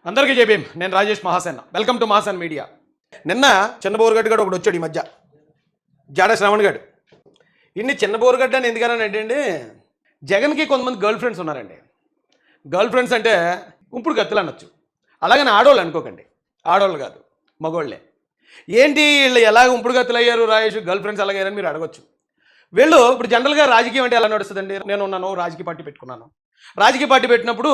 అందరికీ జేబీఎం. నేను Rajesh Mahasena. Welcome to Mahasena media. నిన్న చిన్నబోరుగడ్డ గడు ఒకడు వచ్చాడు ఈ మధ్య, జాడ శ్రవణ్ గడు. ఇన్ని చిన్నబోరుగడ్డ అని ఎందుకనంటే అండి, జగన్కి కొంతమంది గర్ల్ ఫ్రెండ్స్ ఉన్నారండి. గర్ల్ ఫ్రెండ్స్ అంటే ఉంపుడు గత్తులు అనొచ్చు. అలాగని ఆడవాళ్ళు అనుకోకండి, ఆడవాళ్ళు కాదు, మగోళ్ళే. ఏంటి వీళ్ళు ఎలాగ ఉంపుడు గత్తులు అయ్యారు రాజేష్, గర్ల్ ఫ్రెండ్స్ అలాగయ్యారని మీరు అడగొచ్చు. వీళ్ళు ఇప్పుడు జనరల్గా రాజకీయం అంటే ఎలా నడుస్తుందండి, నేను ఉన్నాను, రాజకీయ పార్టీ పెట్టుకున్నాను. రాజకీయ పార్టీ పెట్టినప్పుడు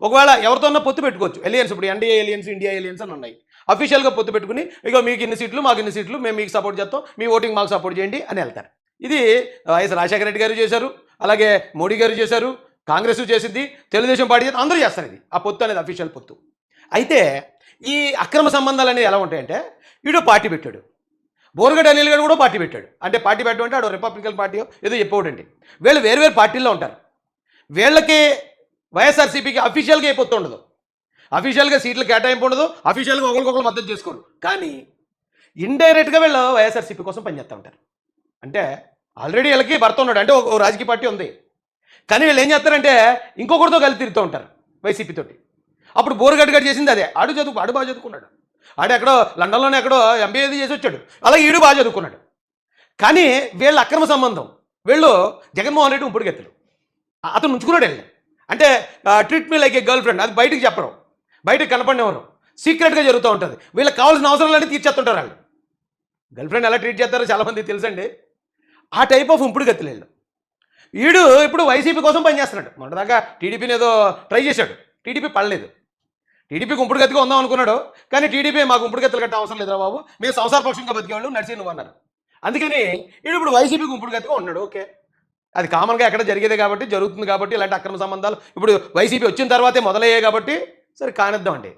ఒకవేళ ఎవరితోన్నా పొత్తు పెట్టుకోవచ్చు. ఎలియన్స్, ఇప్పుడు ఎన్డీఏ ఎలియన్స్, ఇండియా ఎలియన్స్ అని ఉన్నాయి. అఫీషియల్గా పొత్తు పెట్టుకుని ఇక మీకు ఇన్ని సీట్లు, మాకు ఇన్ని సీట్లు, మేము మీకు సపోర్ట్ చేస్తాం, మీ ఓటింగ్ మాకు సపోర్ట్ చేయండి అని వెళ్తారు. ఇది వైఎస్ రాజశేఖర రెడ్డి గారు చేశారు, అలాగే మోడీ గారు చేశారు, కాంగ్రెస్ చేసింది, తెలుగుదేశం పార్టీ అందరూ చేస్తారు. ఇది ఆ పొత్తు అనేది అఫీషియల్ పొత్తు. అయితే ఈ అక్రమ సంబంధాలు అనేవి ఎలా ఉంటాయంటే, వీడు పార్టీ పెట్టాడు, బోరుగడ్డ అనిల్ గారు కూడా పార్టీ పెట్టాడు. అంటే పార్టీ పెట్టమంటే ఆడు రిపబ్లికన్ పార్టీ ఏదో చెప్పవడండి. వీళ్ళు వేరు వేరు పార్టీల్లో ఉంటారు. వీళ్ళకి వైఎస్ఆర్సీపీకి అఫీషియల్గా ఏ పొత్తు ఉండదు, అఫీషియల్గా సీట్లు కేటాయింపు ఉండదు, అఫీషియల్గా ఒకరికొకరు మద్దతు చేసుకోరు. కానీ ఇండైరెక్ట్గా వీళ్ళు వైఎస్ఆర్సీపీ కోసం పనిచేస్తూ ఉంటారు. అంటే ఆల్రెడీ వీళ్ళకి భర్త ఉన్నాడు, అంటే ఒక రాజకీయ పార్టీ ఉంది. కానీ వీళ్ళు ఏం చేస్తారంటే ఇంకొకరితో కలిసి తిరుగుతూ ఉంటారు వైసీపీతోటి. అప్పుడు బోరుగడ్డ గారు చేసింది అదే. ఆడు బాగా చదువుకున్నాడు, ఆడు ఎక్కడో లండన్లోనే ఎక్కడో ఎంబీఏ చేసి వచ్చాడు, అలాగే ఈడు బాగా చదువుకున్నాడు. కానీ వీళ్ళ అక్రమ సంబంధం, వీళ్ళు జగన్మోహన్ రెడ్డి ఉంపుడు గెత్తులు. అతను ఉంచుకున్నాడు వెళ్ళి. అంటే ట్రీట్ మీ లైక్ ఏ గర్ల్ ఫ్రెండ్, అది బయటికి చెప్పరు, బయటకు కనపడినవారు, సీక్రెట్గా జరుగుతూ ఉంటుంది. వీళ్ళకి కావాల్సిన అవసరాలన్నీ తీర్చేస్తుంటారు. వాళ్ళు గర్ల్ ఫ్రెండ్ ఎలా ట్రీట్ చేస్తారో చాలామంది తెలుసండి. ఆ టైప్ ఆఫ్ ఉంపుడు గెత్తులు వీళ్ళు. వీడు ఇప్పుడు వైసీపీ కోసం పనిచేస్తున్నాడు. మొన్నదాకా టీడీపీని ఏదో ట్రై చేశాడు, టీడీపీ పడలేదు. టీడీపీకి ఉంపుడు గతిగా ఉందాం అనుకున్నాడు. కానీ టీడీపీ మాకు ఉంపుడు గతులు కట్ట అవసరం లేదురా బాబు, మేము సంసార పక్షంగా బతికేవాళ్ళు, నడిచి నువ్వు అన్నారు. అందుకని వీడు ఇప్పుడు వైసీపీకి ఉంపుడు గతిగా ఉన్నాడు. ఓకే, అది కామన్గా ఎక్కడ జరిగేదే కాబట్టి, జరుగుతుంది కాబట్టి. ఇలాంటి అక్రమ సంబంధాలు ఇప్పుడు వైసీపీ వచ్చిన తర్వాతే మొదలయ్యాయి కాబట్టి సరే కానిద్దామండి.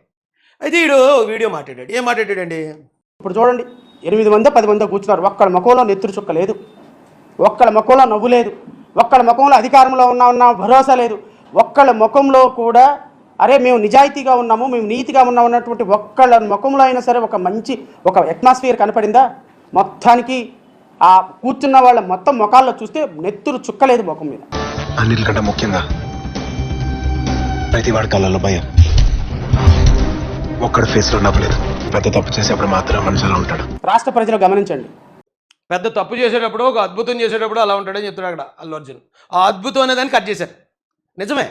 అయితే వీడు వీడియో మాట్లాడాడు. ఏం మాట్లాడాడండి ఇప్పుడు చూడండి, 8 మందో 10 మందో కూర్చున్నారు. ఒక్కళ్ళ ముఖంలో నెత్తురు చుక్క లేదు, ఒక్కళ్ళ ముఖంలో నవ్వు లేదు, ఒక్కళ్ళ ముఖంలో అధికారంలో ఉన్న భరోసా లేదు, ఒక్కళ్ళ ముఖంలో కూడా అరే మేము నిజాయితీగా ఉన్నాము, మేము నీతిగా ఉన్నాము అన్నటువంటి ఒక్కళ్ళ ముఖంలో అయినా సరే ఒక మంచి ఒక అట్మాస్ఫియర్ కనపడిందా? మొత్తానికి ఆ కూర్చున్న వాళ్ళ మొత్తం ముఖాల్లో చూస్తే నెత్తురు చుక్కలేదు ముఖం మీద. అన్నిటికంటే ముఖ్యంగా ప్రతి వాడి కళ్ళలో భయం, ఒక్కడి ఫేస్లో నవ్వలేదు. పెద్ద తప్పు చేసేప్పుడు మాత్రం మనిషిలో ఉంటాడు. రాష్ట్ర ప్రజలు గమనించండి, పెద్ద తప్పు చేసేటప్పుడు, ఒక అద్భుతం చేసేటప్పుడు అలా ఉంటాడని చెప్తాడు అక్కడ అల్లు అర్జున్. ఆ అద్భుతం అనేదాన్ని కట్ చేశారు. నిజమే,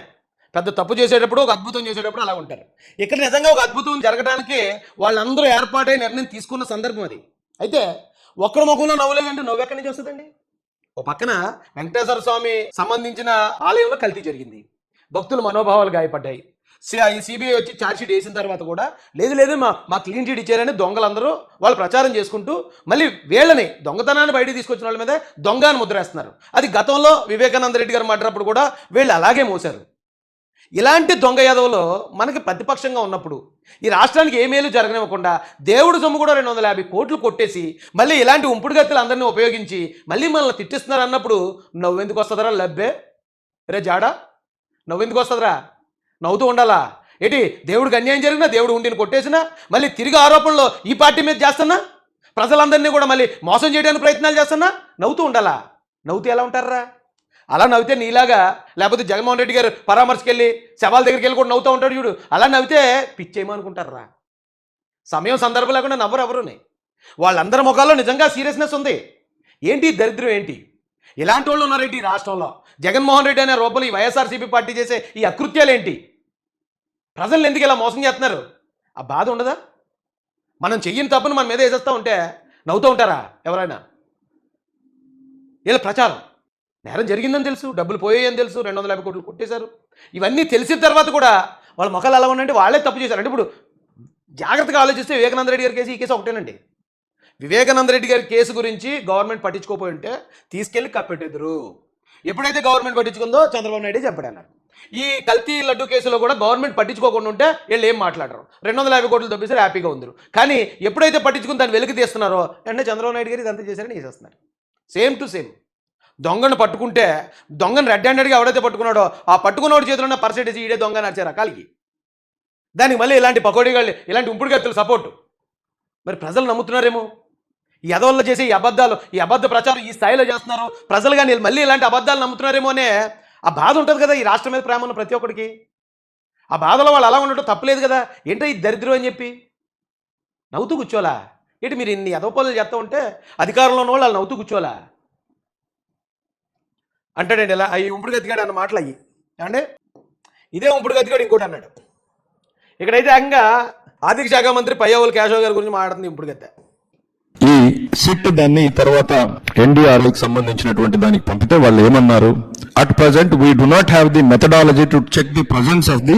పెద్ద తప్పు చేసేటప్పుడు, ఒక అద్భుతం చేసేటప్పుడు అలా ఉంటారు. ఇక్కడ నిజంగా ఒక అద్భుతం జరగడానికి వాళ్ళందరూ ఏర్పాటై నిర్ణయం తీసుకున్న సందర్భం అది. అయితే ఒక్కడి ముఖంలో నవ్వులేదంటే నవ్వు ఎక్కడి నుంచి వస్తుందండి? ఒక పక్కన వెంకటేశ్వర స్వామి సంబంధించిన ఆలయంలో కల్తీ జరిగింది, భక్తుల మనోభావాలు గాయపడ్డాయి. ఈ సిబిఐ వచ్చి ఛార్జ్షీట్ వేసిన తర్వాత కూడా లేదు మా క్లీన్ చీట్ ఇచ్చారని దొంగలందరూ వాళ్ళు ప్రచారం చేసుకుంటూ మళ్ళీ వీళ్ళని దొంగతనాన్ని బయటికి తీసుకొచ్చిన వాళ్ళ మీద దొంగ అని ముద్రేస్తున్నారు. అది గతంలో వివేకానంద రెడ్డి గారు మాట్లాడినప్పుడు కూడా వీళ్ళు అలాగే మోసారు. ఇలాంటి దొంగ యాదవులు మనకి ప్రతిపక్షంగా ఉన్నప్పుడు ఈ రాష్ట్రానికి ఏ మేలు జరగనివ్వకుండా దేవుడు సొమ్ము కూడా 250 కోట్లు కొట్టేసి మళ్ళీ ఇలాంటి ఉంపుడు గత్తులు అందరినీ ఉపయోగించి మళ్ళీ మనల్ని తిట్టిస్తున్నారు అన్నప్పుడు నవ్వెందుకు వస్తుందరా లబ్బే రే జాడా, నవ్వెందుకు వస్తుందిరా? నవ్వుతూ ఉండాలా ఏంటి? దేవుడికి అన్యాయం జరిగినా, దేవుడు ఉండిని కొట్టేసినా మళ్ళీ తిరిగి ఆరోపణలు ఈ పార్టీ మీద చేస్తున్నా, ప్రజలందరినీ కూడా మళ్ళీ మోసం చేయడానికి ప్రయత్నాలు చేస్తున్నా నవ్వుతూ ఉండాలా? నవ్వుతూ ఎలా ఉంటారా? అలా నవ్వితే నీలాగా, లేకపోతే జగన్మోహన్ రెడ్డి గారు పరామర్శకి వెళ్ళి శవాల దగ్గరికి వెళ్ళి కూడా నవ్వుతూ ఉంటాడు చూడు, అలా నవ్వితే పిచ్చేయమనుకుంటారా? సమయం సందర్భం లేకుండా నవ్వరు ఎవరుని. వాళ్ళందరి ముఖాల్లో నిజంగా సీరియస్నెస్ ఉంది. ఏంటి దరిద్రం ఏంటి? ఇలాంటి వాళ్ళు ఉన్నారేంటి ఈ రాష్ట్రంలో? జగన్మోహన్ రెడ్డి అనే రూపంలో ఈ వైఎస్ఆర్సీపీ పార్టీ చేసే ఈ అకృత్యాలు ఏంటి? ప్రజలను ఎందుకు ఇలా మోసం చేస్తున్నారు? ఆ బాధ ఉండదా? మనం చెయ్యని తప్పును మన మీద వేసేస్తూ ఉంటే నవ్వుతూ ఉంటారా ఎవరైనా? వీళ్ళ ప్రచారం నేరం జరిగిందని తెలుసు, డబ్బులు పోయాయని తెలుసు, 250 కోట్లు కొట్టేశారు. ఇవన్నీ తెలిసిన తర్వాత కూడా వాళ్ళ ముఖాలు ఎలా ఉన్నాయంటే వాళ్ళే తప్పు చేశారు. అంటే ఇప్పుడు జాగ్రత్తగా ఆలోచిస్తే వివేకానంద రెడ్డి గారి కేసు ఈ కేసు ఒకటేనండి. వివేకానంద రెడ్డి గారి కేసు గురించి గవర్నమెంట్ పట్టించుకోపోయి ఉంటే తీసుకెళ్ళి కప్పెట్టేద్దరు. ఎప్పుడైతే గవర్నమెంట్ పట్టించుకుందో చంద్రబాబు నాయుడు చెప్పాడన్నారు. ఈ కల్తీ లడ్డు కేసులో కూడా గవర్నమెంట్ పట్టించుకోకుండా ఉంటే వీళ్ళు ఏం మాట్లాడరు, 250 కోట్లు దొబ్బేసారు, హ్యాపీగా ఉందరు. కానీ ఎప్పుడైతే పట్టించుకుని దాన్ని వెలికి తీస్తున్నారో వెంటనే చంద్రబాబు నాయుడు గారు ఇదంతా చేశారని వేసేస్తున్నారు. Same to same. దొంగను పట్టుకుంటే దొంగను రెడ్ హ్యాండెడ్గా ఎవడైతే పట్టుకున్నాడో ఆ పట్టుకున్నవాడి చేతిలో ఉన్న పర్సెంటేజ్ ఈడే దొంగ నడిచే రకాలకి, దానికి మళ్ళీ ఇలాంటి పకోడీగాళ్ళు, ఇలాంటి ఉంపుడు గత్తులు సపోర్టు. మరి ప్రజలు నమ్ముతున్నారేమో ఈ ఎదవల్లో చేసే ఈ అబద్ధాలు, ఈ అబద్ధ ప్రచారం ఈ స్థాయిలో చేస్తున్నారు. ప్రజలు కానీ మళ్ళీ ఇలాంటి అబద్ధాలు నమ్ముతున్నారేమో అనే ఆ బాధ ఉంటుంది కదా ఈ రాష్ట్రం మీద ప్రేమ ఉన్న ప్రతి ఒక్కడికి. ఆ బాధలో వాళ్ళు అలా ఉండటం తప్పలేదు కదా. ఏంటో ఈ దరిద్రం అని చెప్పి నవ్వుతూ కూర్చోలా? ఏంటి మీరు ఇన్ని ఎదవపనులు చేస్తూ ఉంటే అధికారంలో ఉన్న వాళ్ళు నవ్వుతూ కూర్చోలా అంటాడండి. ఇలా అవి ఉంపుడు గతిగాడు అన్న మాటలు అయ్యి ఏమంటే ఇదే ఉంపుడు గతిగాడు ఇంకోటి అన్నాడు. ఇక్కడైతే ఏకంగా ఆర్థిక శాఖ మంత్రి పయ్యావుల కేశవ్ గారి గురించి మాట్లాడుతుంది ఇంపుడు గతి. ఈ సిట్ దాన్ని తర్వాత ఎన్డీఆర్ఐకి సంబంధించినటువంటి దానికి పంపితే వాళ్ళు ఏమన్నారు, at present we do not have the methodology to check the presence of the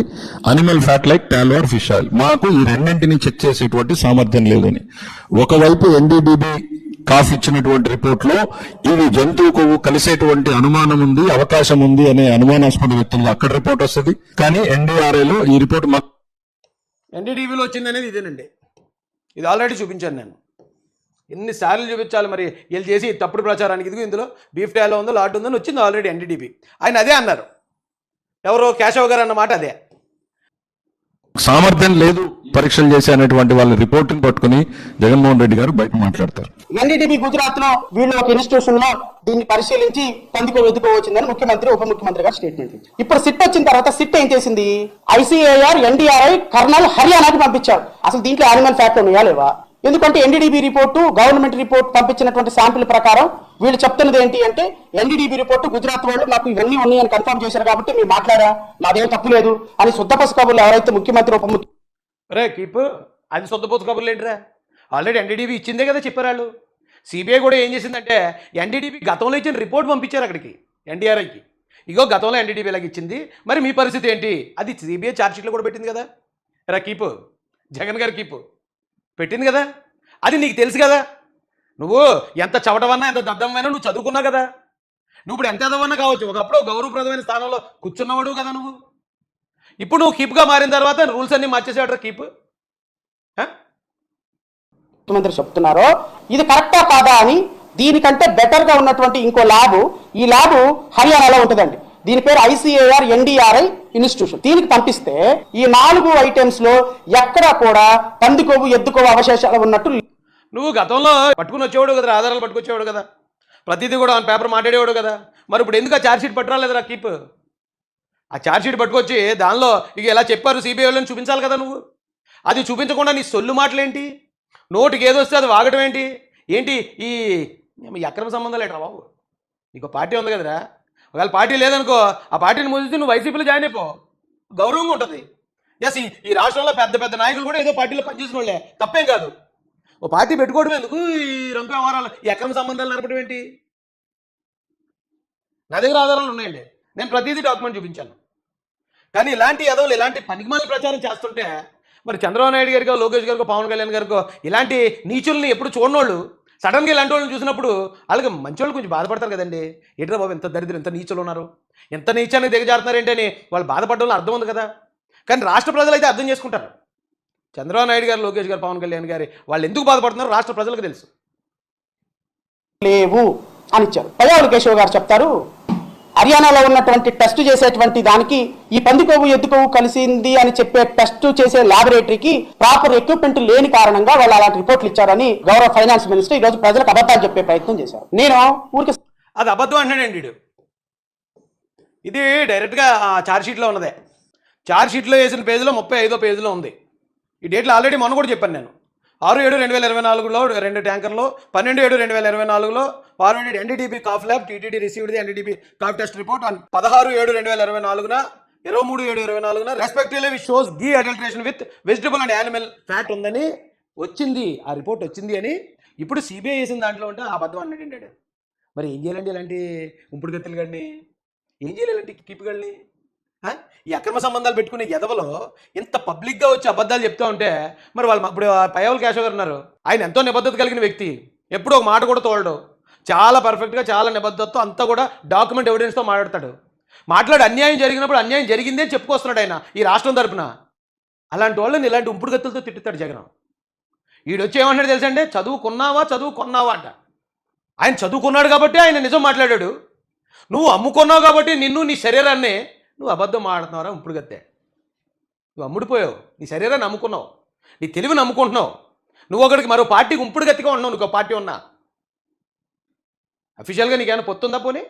animal fat like tallow or fish oil. మాకు ఈ రెండింటిని చెక్ చేసేటువంటి సామర్థ్యం లేదని. ఒకవైపు ఎన్డీడీబీ కాఫ్ ఇచ్చినటువంటి రిపోర్ట్ లో ఇవి జంతువు కొవ్వు కలిసేటువంటి అనుమానం ఉంది, అవకాశం ఉంది అనే అనుమానాస్పద వ్యక్తులు అక్కడ రిపోర్ట్ వస్తుంది. కానీ ఎన్డీఆర్ఐలో ఈ రిపోర్ట్ ఎన్డీటీవీలో వచ్చింది అనేది ఇదేనండి. ఇది ఆల్రెడీ చూపించాను నేను. ఎన్నిసార్లు చూపించాలి మరి వీళ్ళు చేసి తప్పుడు ప్రచారానికి. ఇదిగో ఇందులో బీఫ్ టాలో ఉందో లాట్ ఉందని వచ్చింది ఆల్రెడీ ఎన్డీటీవీ. ఆయన అదే అన్నారు, ఎవరో కేశవ్ గారు అన్నమాట అదే. సామర్థ్యం లేదు పరీక్షలు చేసే అనేటువంటి వాళ్ళ రిపోర్ట్ని పట్టుకుని జగన్మోహన్ రెడ్డి గారు బయట మాట్లాడతారు. ఎన్డీటీవీ గుజరాత్ లో వీళ్ళు ఒక ఇన్స్టిట్యూషన్ లో దీన్ని పరిశీలించి వెతుకోవచ్చిందని ముఖ్యమంత్రి ఉప ముఖ్యమంత్రి గారు స్టేట్మెంట్ ఇచ్చారు. ఇప్పుడు సిట్ వచ్చిన తర్వాత సిట్ ఏం చేసింది, ఐసీఏఆర్ ఎన్డీఆర్ఐ కర్నల్ హర్యానాకి పంపించారు. అసలు దీంట్లో యానిమల్ ఫ్యాక్ట్ ఉన్నాయా లేవా? ఎందుకంటే ఎన్డీడీబీ రిపోర్టు గవర్నమెంట్ రిపోర్ట్ పంపించినటువంటి శాంపిల్ ప్రకారం వీళ్ళు చెప్తున్నది ఏంటి అంటే ఎన్డీడీబీ రిపోర్టు గుజరాత్ వాళ్ళు నాకు ఇవన్నీ ఉన్నాయని కన్ఫర్మ్ చేశారు కాబట్టి మీరు మాట్లాడా, నాదేం తప్పు లేదు అని శుద్ధపసు కబుర్లు ఎవరైతే ముఖ్యమంత్రి ఉప ముఖ్యమంత్రి రే కీప్ అది సొంతపోతు కబుర్లు ఏంటిరా? ఆల్రెడీ ఎన్డీడీబీ ఇచ్చిందే కదా చెప్పారు వాళ్ళు. సిబిఐ కూడా ఏం చేసిందంటే ఎన్డీడీబీ గతంలో ఇచ్చిన రిపోర్ట్ పంపించారు అక్కడికి ఎన్డీఆర్ఐకి. ఇగో గతంలో ఎన్డీడీబీ ఇలాగ ఇచ్చింది, మరి మీ పరిస్థితి ఏంటి? అది సిబిఐ ఛార్జ్షీట్లో కూడా పెట్టింది కదా. రా కీపు, జగన్ గారు కీపు పెట్టింది కదా. అది నీకు తెలుసు కదా. నువ్వు ఎంత చవటవన్నా ఎంత దద్దమైనా నువ్వు చదువుకున్నావు కదా. నువ్వు ఇప్పుడు ఎంత ఎదవన్నా కావచ్చు, ఒకప్పుడు గౌరవప్రదమైన స్థానంలో కూర్చున్నవాడు కదా నువ్వు. ఇప్పుడు నువ్వు కీప్గా మారిన తర్వాత రూల్స్ అన్నీ మార్చేసాడు కీప్. ముఖ్యమంత్రి చెప్తున్నారో ఇది కరెక్టా కాదా అని దీనికంటే బెటర్ గా ఉన్నటువంటి ఇంకో ల్యాబ్, ఈ ల్యాబ్ హర్యానాలో ఉంటుందండి. దీని పేరు ఐసీఏఆర్ ఎన్డీఆర్ఐ ఇన్స్టిట్యూషన్. దీనికి పంపిస్తే ఈ 4 ఐటమ్స్ లో ఎక్కడా కూడా పంది కొవ్వు ఎద్దు కొవ్వు అవశేషాలు ఉన్నట్టు. నువ్వు గతంలో పట్టుకుని వచ్చేవాడు కదా, ఆధారాలు పట్టుకొచ్చేవాడు కదా, ప్రతిదీ కూడా ఆన్ పేపర్ మాట్లాడేవాడు కదా. మరి ఇప్పుడు ఎందుకు ఆ ఛార్జ్షీట్ పట్టురాలేదురా కీప్? ఆ ఛార్జ్షీట్ పట్టుకొచ్చి దానిలో ఇక ఎలా చెప్పారు సిబిఐ వాళ్ళని చూపించాలి కదా నువ్వు. అది చూపించకుండా నీ సొల్లు మాటలేంటి, నోటికి ఏదొస్తే అది వాగడం ఏంటి? ఏంటి ఈ అక్రమ సంబంధాలు ఏంట్రా బాబు? నీకు పార్టీ ఉంది కదరా, ఒకవేళ పార్టీ లేదనుకో ఆ పార్టీని ముగిస్తే నువ్వు వైసీపీలో జాయిన్ అయిపో, గౌరవంగా ఉంటుంది. ఎస్, ఈ రాష్ట్రంలో పెద్ద పెద్ద నాయకులు కూడా ఏదో పార్టీలో పనిచేసిన వాళ్ళే, తప్పేం కాదు. ఓ పార్టీ పెట్టుకోవడం ఎందుకు? ఈ రంగు వ్యవహారాలు, ఈ అక్రమ సంబంధాలు నడపడం ఏంటి? నా దగ్గర ఆధారాలు ఉన్నాయండి, నేను ప్రతిదీ డాక్యుమెంట్ చూపించాను. కానీ ఇలాంటి ఎదవలు ఇలాంటి పనికిమాల ప్రచారం చేస్తుంటే మరి చంద్రబాబు నాయుడు గారికో లోకేష్ గారికో పవన్ కళ్యాణ్ గారికో ఇలాంటి నీచుల్ని ఎప్పుడు చూడనోళ్ళు సడన్గా ఇలాంటి వాళ్ళని చూసినప్పుడు వాళ్ళకి మంచి వాళ్ళు కొంచెం బాధపడతారు కదండి. ఏంట్రా బాబు ఎంత దరిద్రం, ఎంత నీచులు ఉన్నారు, ఎంత నీచానికి దిగజారుతున్నారేంటి అని వాళ్ళు బాధపడడం అర్థం ఉంది కదా. కానీ రాష్ట్ర ప్రజలు అయితే అర్థం చేసుకుంటారు. చంద్రబాబు నాయుడు గారు, లోకేష్ గారు, పవన్ కళ్యాణ్ గారి వాళ్ళు ఎందుకు బాధపడుతున్నారో రాష్ట్ర ప్రజలకు తెలుసు. లేవు అని ఇచ్చారు. పయ్యావుల కేశవ్ గారు చెప్తారు, హర్యానాలో ఉన్నటువంటి టెస్ట్ చేసేటువంటి దానికి ఈ పంది కొవ్వు ఎద్దు కొవ్వు కలిసింది అని చెప్పే టెస్ట్ చేసే ల్యాబొరేటరీకి ప్రాపర్ ఎక్విప్మెంట్ లేని కారణంగా వాళ్ళు అలాంటి రిపోర్ట్లు ఇచ్చారని గౌరవ ఫైనాన్స్ మినిస్టర్ ఈరోజు ప్రజలకు అబద్ధాలు చెప్పే ప్రయత్నం చేశారు. నేను ఊరికి అది అబద్ధం అంటాడండి వీడు. ఇది డైరెక్ట్గా ఆ ఛార్జ్షీట్లో ఉన్నదే. ఛార్జ్షీట్లో వేసిన పేజీలో 35వ పేజీలో ఉంది. ఈ డేట్లో ఆల్రెడీ మొన్న కూడా చెప్పాను నేను. 6/7/2024లో 2 ట్యాంకర్లు, 12/7/2024లో forwarded ఎన్డీటీపీ cough lab, TTD received the ఎన్డీటీపీ cough test report on 16/7/2024న 23/7/2024న respectively which shows ghee adulteration with vegetable and animal fat ఉందని వచ్చింది, ఆ రిపోర్ట్ వచ్చింది అని ఇప్పుడు సిబిఐ వేసిన దాంట్లో ఉంటే ఆ అబద్ధం అన్నట్టు. మరి ఏం చేయాలండి ఇలాంటి ఉంపుడు గత్తులు గడిని? ఏం చేయాలి ఇలాంటి కీపుగల్ని? ఈ అక్రమ సంబంధాలు పెట్టుకునే ఎదవలో ఇంత పబ్లిక్గా వచ్చి అబద్ధాలు చెప్తూ ఉంటే మరి వాళ్ళు ఇప్పుడు పయ్యావుల కేశవ్ గారు ఉన్నారు, ఆయన ఎంతో నిబద్ధత కలిగిన వ్యక్తి, ఎప్పుడూ ఒక మాట కూడా తోలడు, చాలా పర్ఫెక్ట్గా చాలా నిబద్ధతతో అంతా కూడా డాక్యుమెంట్ ఎవిడెన్స్తో మాట్లాడతాడు. మాట్లాడి అన్యాయం జరిగినప్పుడు అన్యాయం జరిగిందే అని చెప్పుకొస్తున్నాడు ఆయన ఈ రాష్ట్రం తరపున. అలాంటి వాళ్ళని ఇలాంటి ఉంపుడు గత్తులతో తిట్టుతాడు జగన్. వీడొచ్చి ఏమంటాడు తెలుసా అంటే, చదువుకున్నావా అంట. ఆయన చదువుకున్నాడు కాబట్టి ఆయన నిజం మాట్లాడాడు. నువ్వు అమ్ముకున్నావు కాబట్టి నిన్ను నీ శరీరాన్ని నువ్వు అబద్ధం మాట్లాడుతున్నావురా ఉంపుడు గత్తే. నువ్వు అమ్ముడిపోయావు, నీ శరీరాన్ని అమ్ముకున్నావు, నీ తెలివిని అమ్ముకుంటున్నావు. నువ్వు ఒకడికి మరో పార్టీకి ఉంపుడు గత్తిగా ఉన్నావు. నీకు పార్టీ ఉన్నా అఫీషియల్గా నీకేమైనా పొత్తుందా? పోనీ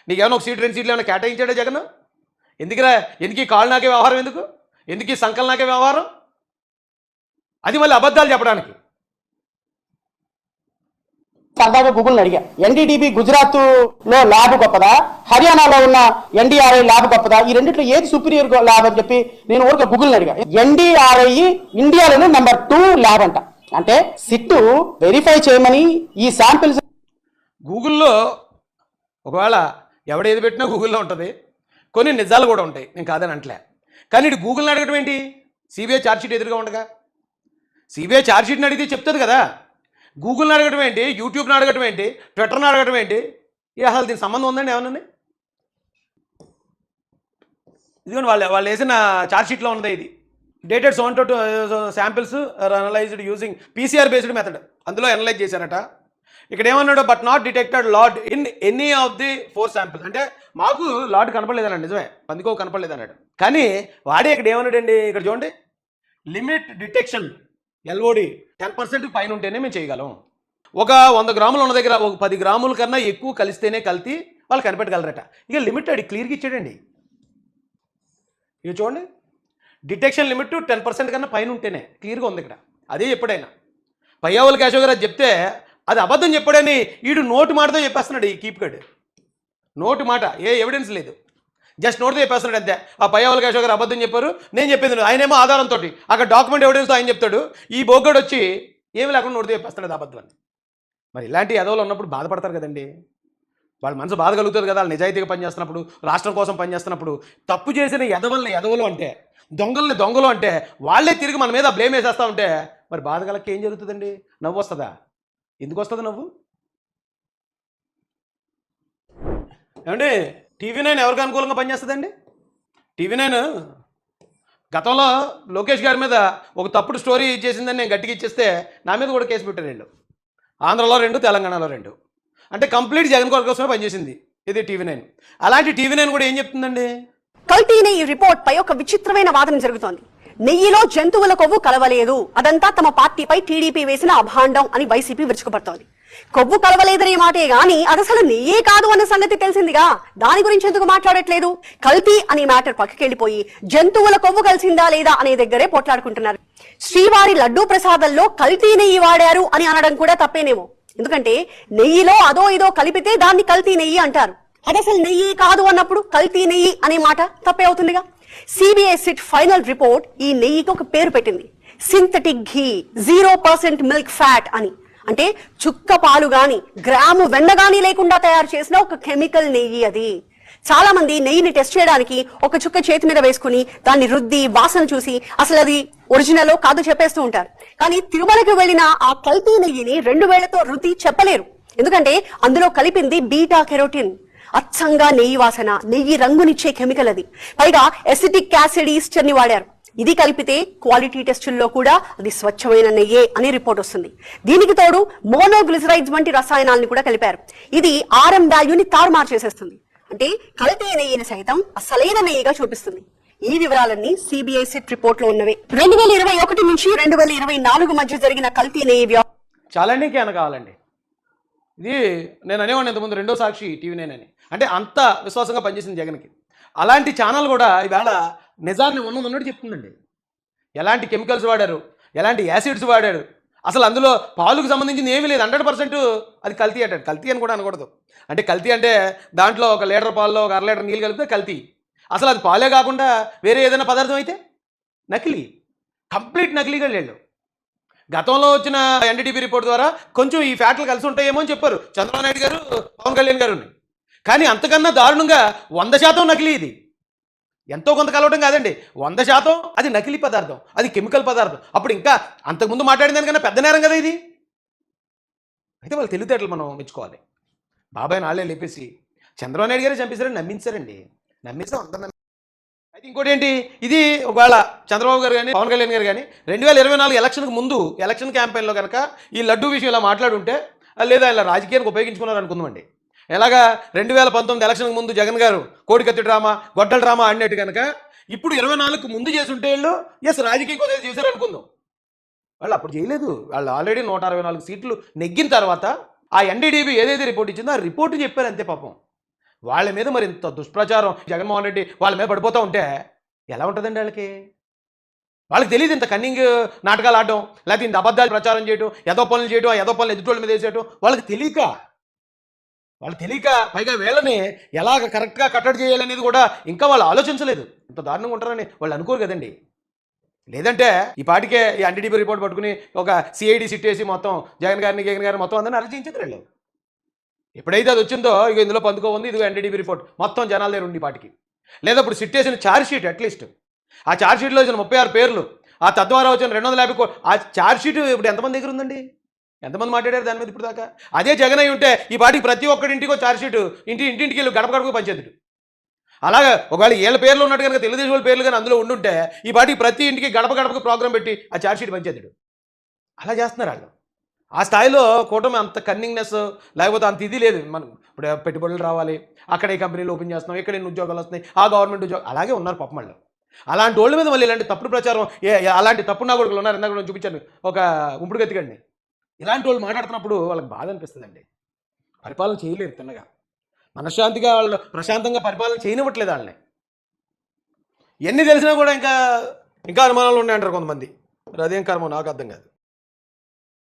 నీకేమైనా ఒక సీట్ 2 సీట్లు ఏమైనా కేటాయించాడా జగన్? ఎందుకు ఈ కాళ్ళు నాకే వ్యవహారం ఎందుకు? ఎందుకు ఈ సంకలనాకే వ్యవహారం? అది మళ్ళీ అబద్ధాలు చెప్పడానికి. సరదాగా గూగుల్ని అడిగా, ఎన్డీడీబీ గుజరాత్లో ల్యాబ్ గొప్పదా, హర్యానాలో ఉన్న ఎన్డీఆర్ఐ ల్యాబ్ గొప్పదా, ఈ రెండిట్లో ఏది సుపీరియర్ ల్యాబ్ అని చెప్పి నేను ఊరికే గూగుల్ని అడిగా. ఎన్డీఆర్ఐ ఇండియాలోనే నెంబర్ 2 ల్యాబ్ అంట. అంటే సిట్ వెరిఫై చేయమని ఈ శాంపిల్స్ గూగుల్లో ఒకవేళ ఎవడేది పెట్టినా గూగుల్లో ఉంటుంది, కొన్ని నిజాలు కూడా ఉంటాయి, నేను కాదని అంటలే. కానీ ఇటు గూగుల్ని అడగడం ఏంటి? సిబిఐ ఛార్జ్షీట్ ఎదురుగా ఉండగా సిబిఐ ఛార్జ్షీట్ని అడిగితే చెప్తుంది కదా. గూగుల్ని అడగడం ఏంటి, యూట్యూబ్ని అడగడం ఏంటి, ట్విట్టర్ని అడగడం ఏంటి? అసలు దీనికి సంబంధం ఉందండి ఏమన్నా? ఇదిగోండి వాళ్ళు వేసిన ఛార్జ్షీట్లో ఉంది. ఇది dated 72 samples analysed using PCR based method. అందులో అనలైజ్ చేశారట. ఇక్కడ ఏమన్నాడు, but not detected lord in any of the 4 samples. అంటే మాకు లార్డ్ కనపడలేదన్నాడు, నిజమే, పందికో కనపడలేదు అన్నాడు. కానీ వాడే ఇక్కడ ఏమన్నాడండి, ఇక్కడ చూడండి, లిమిట్ డిటెక్షన్ ఎల్ఓడి 10% పైన ఉంటేనే మేము చేయగలం. ఒక 100 గ్రాములు ఉన్న దగ్గర ఒక 10 గ్రాముల కన్నా ఎక్కువ కలిస్తేనే కల్తీ వాళ్ళు కనిపెట్టగలరట. ఇక లిమిట్ అది క్లియర్గా ఇచ్చాడండి. ఇక చూడండి, డిటెక్షన్ లిమిట్ 10% కన్నా పైన ఉంటేనే క్లియర్గా ఉంది ఇక్కడ. అదే ఎప్పుడైనా పయ్యావుల కేశవ్ గారు అది చెప్తే అది అబద్ధం చెప్పాడని వీడు నోటు మాటతో చెప్పేస్తున్నాడు. ఈ కీప్గడ్ నోటు మాట, ఏ ఎవిడెన్స్ లేదు, జస్ట్ నోట్తో చెప్పేస్తున్నాడు అంతే. ఆ పయ్యావుల కేశవ్ గారు అబద్ధం చెప్పారు, నేను చెప్పింది ఆయనేమో ఆధారంతో అక్కడ డాక్యుమెంట్ ఎవిడెన్స్తో ఆయన చెప్తాడు. ఈ బోగ్గడు వచ్చి ఏమి లేకుండా నోటితో చెప్పేస్తున్నాడు అది అబద్ధం అని. మరి ఇలాంటి ఎదవలు ఉన్నప్పుడు బాధపడతారు కదండి. వాళ్ళ మనసు బాధ కలుగుతుంది కదా, వాళ్ళు నిజాయితీగా పనిచేస్తున్నప్పుడు, రాష్ట్రం కోసం పనిచేస్తున్నప్పుడు. తప్పు చేసిన ఎదవలు అంటే, దొంగలు అంటే వాళ్ళే తిరిగి మన మీద బ్లేమ్ వేసేస్తూ ఉంటే మరి బాధ కలకి ఏం జరుగుతుందండి? నవ్వు వస్తుందా? ఎందుకు వస్తుంది నవ్వు? ఏమండి, TV9 ఎవరికి అనుకూలంగా పనిచేస్తుందండి? TV9 గతంలో లోకేష్ గారి మీద ఒక తప్పుడు స్టోరీ ఇచ్చేసిందని నేను గట్టిగా ఇచ్చేస్తే నా మీద కూడా కేసు పెట్టారు వీళ్ళు. ఆంధ్రలో 2, తెలంగాణలో 2. అంటే కంప్లీట్ జగన్ కొరకు కోసమే పనిచేసింది ఇది TV9. అలాంటి TV9 కూడా ఏం చెప్తుందండి? కల్తీ నెయ్యి రిపోర్ట్ పై ఒక విచిత్రమైన వాదన జరుగుతోంది. నెయ్యిలో జంతువుల కొవ్వు కలవలేదు, అదంతా తమ పార్టీపై టీడీపీ వేసిన అభాండం అని వైసీపీ విరుచుకుపడుతోంది. కొవ్వు కలవలేదనే మాటే గాని అది అసలు నెయ్యే కాదు అన్న సంగతి తెలిసిందిగా, దాని గురించి ఎందుకు మాట్లాడట్లేదు? కల్తీ అనే మ్యాటర్ పక్కకెళ్లిపోయి జంతువుల కొవ్వు కలిసిందా లేదా అనే దగ్గరే పోట్లాడుకుంటున్నారు. శ్రీవారి లడ్డూ ప్రసాదంలో కల్తీ నెయ్యి వాడారు అని అనడం కూడా తప్పేనేమో. ఎందుకంటే నెయ్యిలో అదో ఇదో కలిపితే దాన్ని కల్తీ నెయ్యి అంటారు. అది అసలు నెయ్యి కాదు అన్నప్పుడు కల్తీ నెయ్యి అనే మాట తప్పే అవుతుందిగా. సిబిఐ సిట్ ఫైనల్ రిపోర్ట్ ఈ నెయ్యికి ఒక పేరు పెట్టింది, సింథటిక్ ఘీ 0% మిల్క్ ఫ్యాట్ అని. అంటే చుక్క పాలు గాని గ్రాము వెన్న గాని లేకుండా తయారు చేసిన ఒక కెమికల్ నెయ్యి అది. చాలా మంది నెయ్యిని టెస్ట్ చేయడానికి ఒక చుక్క చేతి మీద వేసుకుని దాన్ని రుద్ది వాసన చూసి అసలు అది ఒరిజినల్ కాదు చెప్పేస్తూ ఉంటారు. కానీ తిరుమలకి వెళ్ళిన ఆ కల్తీ నెయ్యిని 2 వేళ్లతో రుద్ది చెప్పలేరు. ఎందుకంటే అందులో కలిపింది బీటా కెరోటిన్. అచ్చంగా నెయ్యి వాసన, నెయ్యి రంగునిచ్చే కెమికల్ అది. పైగా ఎసిటిక్ యాసిడ్ ఈస్టర్ ని వాడారు. ఇది కలిపితే క్వాలిటీ టెస్టుల్లో కూడా అది స్వచ్ఛమైన నెయ్యే అని రిపోర్ట్ వస్తుంది. దీనికి తోడు మోనోగ్లిసరైడ్స్ వంటి రసాయనాలను కూడా కలిపారు. ఇది RM వాల్యూని తారుమారు చేసేస్తుంది. అంటే కల్తీ నెయ్యిని సైతం అసలైన నెయ్యిగా చూపిస్తుంది. ఈ వివరాలన్నీ సిబిఐ సిట్ రిపోర్ట్ లో ఉన్నవే. 2021 నుంచి 2024 మధ్య జరిగిన కల్తీ నెయ్యి చాలండి, ఇంకేమైనా కావాలండి? ఇది నేను అనేవాడిని ఇంతకుముందు, 2వ సాక్షి TV9 అని. అంటే అంత విశ్వాసంగా పనిచేసింది జగన్కి. అలాంటి ఛానల్ కూడా ఈవేళ నిజాన్ని ఉన్నట్టు చెప్తుందండి. ఎలాంటి కెమికల్స్ వాడారు, ఎలాంటి యాసిడ్స్ వాడారు, అసలు అందులో పాలుకు సంబంధించింది ఏమీ లేదు. 100% అది కల్తీ అంటాడు. కల్తీ అని కూడా అనకూడదు. అంటే కల్తీ అంటే దాంట్లో 1 లీటర్ పాల్లో 1 అర లీటర్ నీళ్ళు కలిపితే కల్తీ. అసలు అది పాలే కాకుండా వేరే ఏదైనా పదార్థం అయితే నకిలీ, కంప్లీట్ నకిలీగా లేళ్ళు. గతంలో వచ్చిన ఎన్డీటీవీ రిపోర్ట్ ద్వారా కొంచెం ఈ ఫ్యాట్లు కలిసి ఉంటాయేమో అని చెప్పారు చంద్రబాబు నాయుడు గారు, పవన్ కళ్యాణ్ గారు. కానీ అంతకన్నా దారుణంగా 100% నకిలీ. ఇది ఎంతో కొంత కలవడం కాదండి, 100% అది నకిలీ పదార్థం, అది కెమికల్ పదార్థం. అప్పుడు ఇంకా అంతకుముందు మాట్లాడిన దానికన్నా పెద్ద నేరం కదా ఇది. అయితే వాళ్ళు తెలివితేటలు మనం మెచ్చుకోవాలి. బాబాయ్ నాళ్ళే లేపేసి చంద్రబాబు నాయుడు గారే చంపేశారని నమ్మించారండి. నమ్మిస్తాం అందరం. అయితే ఇంకోటి ఏంటి, ఇది ఒకవేళ చంద్రబాబు గారు కానీ పవన్ కళ్యాణ్ గారు కానీ 2024 ఎలక్షన్కి ముందు ఎలక్షన్ క్యాంపెయిన్లో కనుక ఈ లడ్డూ విషయం ఇలా మాట్లాడుంటే, లేదా ఇలా రాజకీయానికి ఉపయోగించుకున్నారు అనుకుందామండి. ఎలాగా 2019 ఎలక్షన్కి ముందు జగన్ గారు కోడికత్తి డ్రామా, గొడ్డల డ్రామా అన్నట్టు కనుక ఇప్పుడు 24కు ముందు చేసి ఉంటే వీళ్ళు రాజకీయ కోసం చేశారు అనుకుందాం. వాళ్ళు అప్పుడు చేయలేదు. వాళ్ళు ఆల్రెడీ 164 సీట్లు నెగ్గిన తర్వాత ఆ ఎన్డీడీబీ ఏదైతే రిపోర్ట్ ఇచ్చిందో ఆ రిపోర్టు చెప్పారు అంతే. పాపం వాళ్ళ మీద మరి ఇంత దుష్ప్రచారం జగన్మోహన్ రెడ్డి వాళ్ళ మీద పడిపోతూ ఉంటే ఎలా ఉంటుందండి వాళ్ళకి? వాళ్ళకి తెలియదు ఇంత కన్నింగ్ నాటకాలు ఆడడం, లేకపోతే ఇంత అబద్ధాలు ప్రచారం చేయడం, ఏదో పనులు చేయడం, ఏదో పనులు ఎదుటోళ్ళ మీద వేసేయడం, వాళ్ళకి తెలియక పైగా వీళ్ళని ఎలాగ కరెక్ట్గా కట్టడి చేయాలనేది కూడా ఇంకా వాళ్ళు ఆలోచించలేదు. ఇంత దారుణంగా ఉంటారని వాళ్ళు అనుకోరు కదండి. లేదంటే ఈ పాటికే ఈ ఎన్డీటీవీ రిపోర్ట్ పట్టుకుని ఒక సిఐడి సిట్ వేసి మొత్తం జగన్ గారిని మొత్తం అందరిని అరెస్ట్ చేయించారు వీళ్ళు. ఎప్పుడైతే అది వచ్చిందో ఇక ఇందులో పందుకో ఉంది, ఇదిగో ఎన్డీటీవీ రిపోర్ట్ మొత్తం జనాల దగ్గర ఉంది ఈ పాటికి. లేదా ఇప్పుడు సిట్ వేసిన ఛార్జ్ షీట్, అట్లీస్ట్ ఆ ఛార్జ్ షీట్లో వచ్చిన 36 పేర్లు, ఆ తద్వారా వచ్చిన 250 ఆ ఛార్జ్ షీట్ ఇప్పుడు ఎంతమంది దగ్గర ఉందండి? ఎంతమంది మాట్లాడారు దాని మీద ఇప్పుడు దాకా? అదే జగన్ అయి ఉంటే ఈ పాటికి ప్రతి ఒక్కడింటికో ఛార్జ్ షీట్ ఇంటింటికి వెళ్ళి గడప గడపకు పంచేద్దుడు. అలాగే ఒకవేళ వీళ్ళ పేర్లు ఉన్నట్టు కనుక తెలుగుదేశం వాళ్ళ పేర్లు కానీ అందులో ఉండుంటే ఈ పాటికి ప్రతి ఇంటికి గడప గడపకు ప్రోగ్రాం పెట్టి ఆ ఛార్జ్ షీట్ పంచేద్దుడు. అలా చేస్తున్నారు వాళ్ళు. ఆ స్థాయిలో కూటమి అంత కన్నింగ్నెస్ లేకపోతే అంత ఇది లేదు. మనం ఇప్పుడు పెట్టుబడులు రావాలి, అక్కడ ఈ కంపెనీలు ఓపెన్ చేస్తున్నాం, ఇక్కడ ఎన్ని ఉద్యోగాలు వస్తున్నాయి, ఆ గవర్నమెంట్ ఉద్యోగం అలాగే ఉన్నారు పాపం వాళ్ళు. అలాంటి వాళ్ళ మీద మళ్ళీ ఇలాంటి తప్పుడు ప్రచారం, అలాంటి తప్పుడు నా కొడుకులు ఉన్నారు. ఇందాక నేను చూపించాను ఒక ఉంపుడు గతికండి. ఇలాంటి వాళ్ళు మాట్లాడుతున్నప్పుడు వాళ్ళకి బాధ అనిపిస్తుందండి. పరిపాలన చేయలేరు తిన్నగా, మనశ్శాంతిగా వాళ్ళు ప్రశాంతంగా పరిపాలన చేయనివ్వట్లేదు వాళ్ళని. ఎన్ని తెలిసినా కూడా ఇంకా అనుమానాలు ఉన్నాయంటారు కొంతమంది. మరి అదేం కర్మ నాకు అర్థం కాదు.